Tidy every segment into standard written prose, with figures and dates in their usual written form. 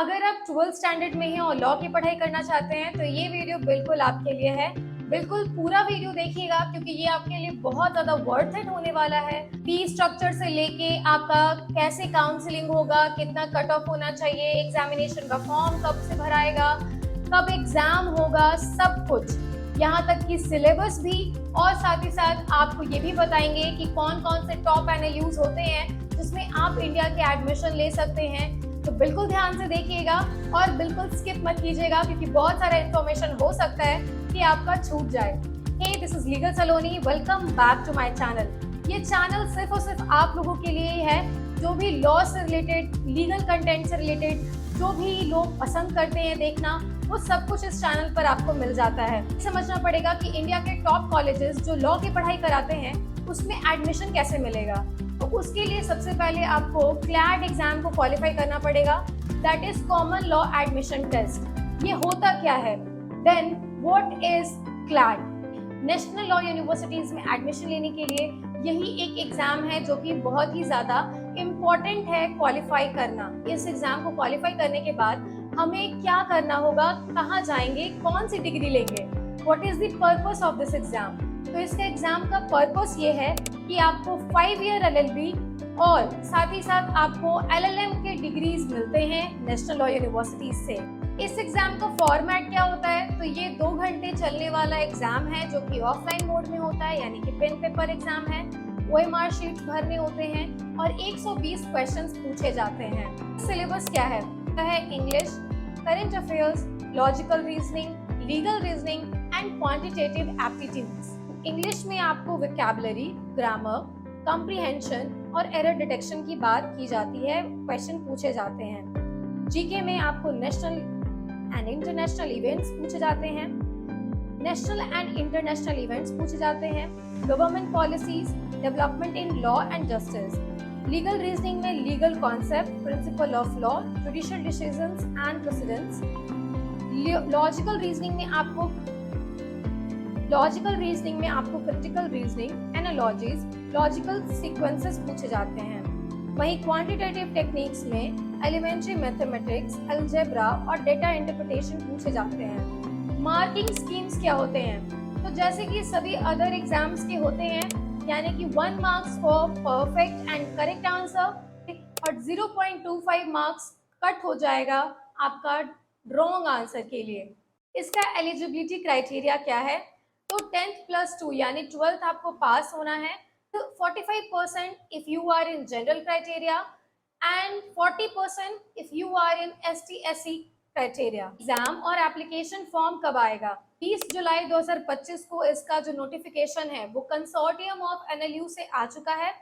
अगर आप 12th standard में हैं और लॉ की पढ़ाई करना चाहते हैं तो ये वीडियो बिल्कुल आपके लिए है। बिल्कुल पूरा वीडियो देखिएगा क्योंकि ये आपके लिए बहुत ज्यादा वर्थ इट होने वाला है। फीस स्ट्रक्चर से लेके आपका कैसे काउंसलिंग होगा, कितना कट ऑफ होना चाहिए, एग्जामिनेशन का फॉर्म कब से भराएगा, कब एग्जाम होगा, सब कुछ, यहाँ तक कि सिलेबस भी। और साथ ही साथ आपको ये भी बताएंगे कि कौन कौन से टॉप एनएलयूज होते हैं जिसमें आप इंडिया के एडमिशन ले सकते हैं। तो बिल्कुल ध्यान से देखिएगा और बिल्कुल स्किप मत कीजिएगा क्योंकि बहुत सारा इन्फॉर्मेशन हो सकता है कि आपका छूट जाए। Hey, this is legal Saloni, welcome back to my channel. ये चैनल सिर्फ और सिर्फ आप लोगों के लिए ही है जो भी लॉ से रिलेटेड, लीगल कंटेंट से रिलेटेड, जो भी लोग पसंद करते हैं देखना, वो सब कुछ इस चैनल पर आपको मिल जाता है। समझना पड़ेगा कि इंडिया के टॉप कॉलेजेस जो लॉ की पढ़ाई कराते हैं उसमें एडमिशन कैसे मिलेगा। तो उसके लिए सबसे पहले आपको क्लैट एग्जाम को क्वालिफाई करना पड़ेगा, that is common law admission test. ये होता क्या है? Then what is CLAT? National law universities में एडमिशन लेने के लिए यही एक एग्जाम है जो कि बहुत ही ज्यादा इम्पोर्टेंट है क्वालिफाई करना। इस एग्जाम को क्वालिफाई करने के बाद हमें क्या करना होगा, कहाँ जाएंगे, कौन सी डिग्री लेंगे, what is the purpose of this exam. तो इसका एग्जाम का पर्पस ये है कि आपको 5 ईयर LLB और साथ ही साथ आपको LLM के डिग्रीज मिलते हैं नेशनल लॉ यूनिवर्सिटीज से। इस एग्जाम का फॉर्मेट क्या होता है? तो ये 2 घंटे चलने वाला एग्जाम है जो कि ऑफलाइन मोड में होता है, यानी कि पेन पेपर एग्जाम है। OMR शीट्स भरने होते हैं और 120 क्वेश्चंस पूछे जाते हैं। सिलेबस क्या है? English, current affairs, logical reasoning, legal reasoning and quantitative aptitudes. English में आपको वोकैबुलरी, ग्रामर, कॉम्प्रिहेंशन और एरर डिटेक्शन की बात की जाती है, क्वेश्चन पूछे जाते हैं। जीके में आपको नेशनल एंड इंटरनेशनल इवेंट्स पूछे जाते हैं, नेशनल एंड इंटरनेशनल इवेंट्स पूछे जाते हैं, government policies, development in law and justice. Legal reasoning में legal concept, principle of law, judicial decisions and presidents. Logical reasoning में आपको critical reasoning, analogies, logical sequences पूछे जाते हैं। वहीं क्वांटिटेटिव टेक्निक्स में एलिमेंट्री मैथमेटिक्स, अलजेब्रा और डेटा इंटरप्रिटेशन पूछे जाते हैं। मार्किंग स्कीम्स क्या होते हैं? तो जैसे कि सभी अदर एग्जाम्स के होते हैं, यानी कि 1 marks for perfect and correct answer और 0.25 मार्क्स कट हो जाएगा आपका रॉन्ग आंसर के लिए। इसका एलिजिबिलिटी क्राइटेरिया क्या है? तो 10th + 2 यानी 12th आपको पास होना है। तो 45% if you are in general criteria and 40% if you are in ST/SC criteria. Exam और एप्लीकेशन फॉर्म कब आएगा? 20 जुलाई 2025 को इसका जो नोटिफिकेशन है वो कंसोर्टियम ऑफ NLU से आ चुका है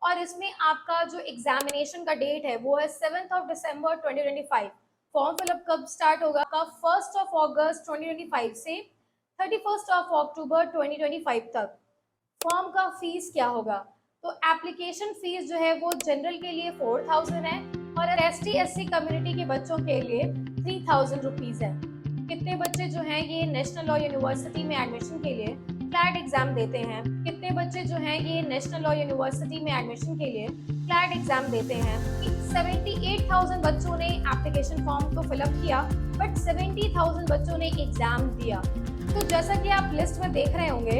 और इसमें आपका जो एग्जामिनेशन का डेट है वो है 7 दिसंबर 2025। फॉर्म फिलअप कब स्टार्ट होगा? 1 अगस्त 2025 से 31 अक्टूबर 2025 तक। फॉर्म का फीस क्या होगा? तो एप्लीकेशन फीस जो है वो जनरल के लिए 4000 है और ST/SC कम्युनिटी के बच्चों के लिए 3000 रुपीज है। कितने बच्चे जो हैं ये नेशनल लॉ यूनिवर्सिटी में एडमिशन के लिए क्लैट एग्जाम देते हैं? कितने बच्चे जो हैं ये नेशनल लॉ यूनिवर्सिटी में एडमिशन के लिए क्लैट एग्जाम देते हैं? 78,000 बच्चों ने एप्लीकेशन फॉर्म तो फिलअप किया बट 70,000 बच्चों ने एग्जाम दिया। तो जैसा कि आप लिस्ट में देख रहे होंगे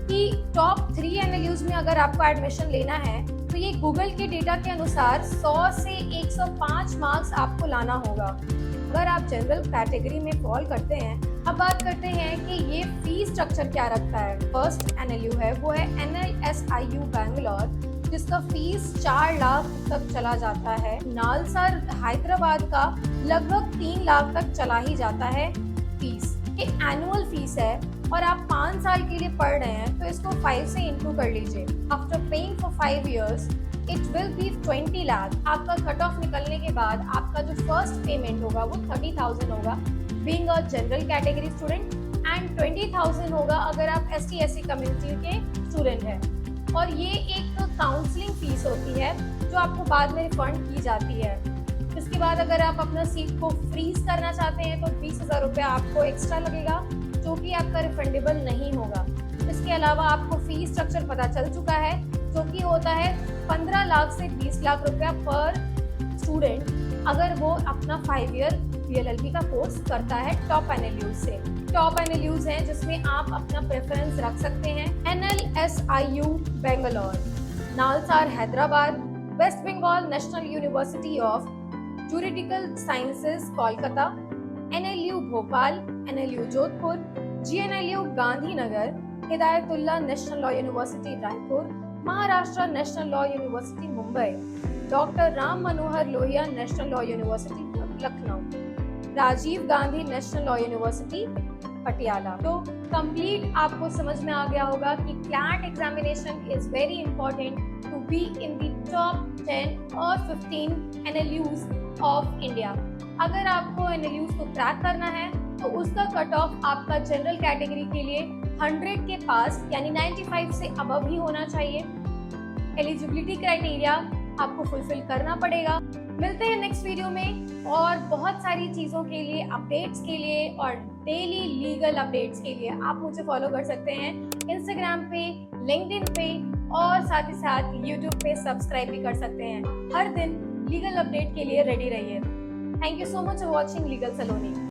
कि टॉप 3 NLUs में अगर आपको एडमिशन लेना है तो ये गूगल के डेटा के अनुसार 100 से 105 मार्क्स आपको लाना होगा। अगर आप जनरल कैटेगरी में फॉल करते हैं, अब बात करते हैं कि ये फीस स्ट्रक्चर क्या रखता है। फर्स्ट NLU है वो है NLSIU बैंगलोर, जिसका फीस 4 लाख तक चला जाता है। नालसार हैदराबाद का लगभग 3 लाख तक चला ही जाता है फीस। ये एनुअल फीस है और आप 5 साल के लिए पढ़ रहे हैं तो इसको 5 से इंटू कर लीजिए। After paying for 5 years it will be 20 lakh. आपका कट ऑफ निकलने के बाद आपका जो फर्स्ट पेमेंट होगा वो 30,000 होगा being a general category student and 20,000 होगा अगर आप ST/SC कम्युनिटी के स्टूडेंट हैं। और ये एक काउंसलिंग फीस होती है जो आपको बाद में रिफंड की जाती है। इसके बाद अगर आप अपना सीट को फ्रीज करना चाहते हैं तो 20,000 रुपये आपको एक्स्ट्रा लगेगा जो कि आपका रिफंडेबल नहीं होगा। इसके अलावा आपको फीस स्ट्रक्चर पता चल चुका है जो कि होता है 15 लाख से 20 लाख रुपया पर स्टूडेंट अगर वो अपना 5 ईयर PLLB का कोर्स करता है टॉप NLU से। टॉप NLUs हैं जिसमें आप अपना प्रेफरेंस रख सकते हैं NLSIU Bangalore, NALSAR Hyderabad, west Bengal national university of juridical sciences Kolkata, NLU Bhopal, NLU Jodhpur, GNLU Gandhinagar, Hidayatullah national law university Raipur, Maharashtra national law university Mumbai, doctor Ram Manohar Lohia national law university Lucknow, Rajiv Gandhi national law university Patiala. तो कंप्लीट आपको समझ में आ गया होगा कि CLAT examination is very important to be in the top 10 और 15 NLUs of India. अगर आपको NLUs को क्रैक करना है तो उसका कट ऑफ आपका जनरल कैटेगरी के लिए 100 के पास यानी 95 से अबव ही होना चाहिए। एलिजिबिलिटी क्राइटेरिया आपको फुलफिल करना पड़ेगा। मिलते हैं नेक्स्ट वीडियो में और बहुत सारी चीज़ों के लिए, अपडेट्स के लिए और डेली लीगल अपडेट्स के लिए आप मुझे फॉलो कर सकते हैं इंस्टाग्राम पे, लिंक्डइन पे और साथ ही साथ यूट्यूब पे सब्सक्राइब भी कर सकते हैं। हर दिन लीगल अपडेट के लिए रेडी रहिए। Thank you so much for watching legal Saloni.